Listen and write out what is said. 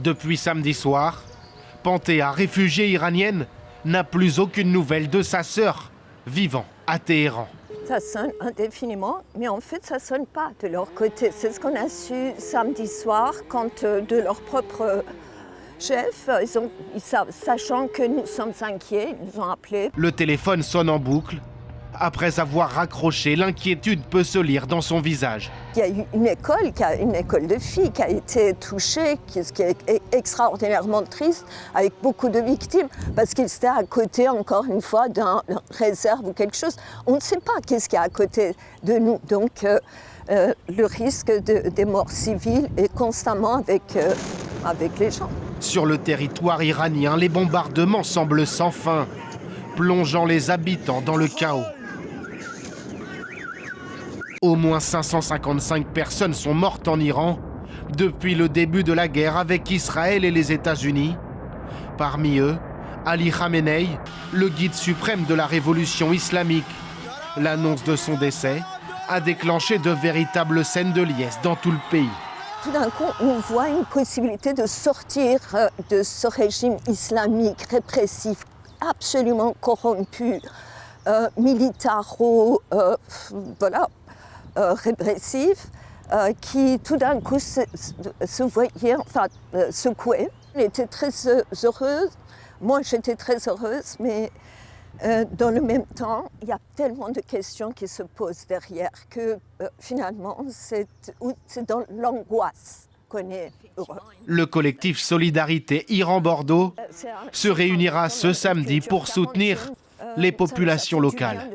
Depuis samedi soir, Pantea, réfugiée iranienne, n'a plus aucune nouvelle de sa sœur vivant à Téhéran. Ça sonne indéfiniment, mais en fait, ça ne sonne pas de leur côté. C'est ce qu'on a su samedi soir quand de leur propre chef, sachant que nous sommes inquiets, ils nous ont appelés. Le téléphone sonne en boucle. Après avoir raccroché, l'inquiétude peut se lire dans son visage. Il y a eu une école de filles qui a été touchée, ce qui est extraordinairement triste, avec beaucoup de victimes, parce qu'ils étaient à côté, encore une fois, d'un réserve ou quelque chose. On ne sait pas qu'est-ce qu'il y a à côté de nous. Donc, le risque des morts civiles est constamment avec les gens. Sur le territoire iranien, les bombardements semblent sans fin, plongeant les habitants dans le chaos. Au moins 555 personnes sont mortes en Iran depuis le début de la guerre avec Israël et les États-Unis. Parmi eux, Ali Khamenei, le guide suprême de la révolution islamique. L'annonce de son décès a déclenché de véritables scènes de liesse dans tout le pays. Tout d'un coup, on voit une possibilité de sortir de ce régime islamique répressif, absolument corrompu, répressif, qui tout d'un coup se voyait, secoué. Elle était très heureuse, moi j'étais très heureuse, mais dans le même temps, il y a tellement de questions qui se posent derrière que finalement, c'est dans l'angoisse qu'on est heureux. Le collectif Solidarité Iran-Bordeaux se réunira ce samedi pour soutenir les populations locales.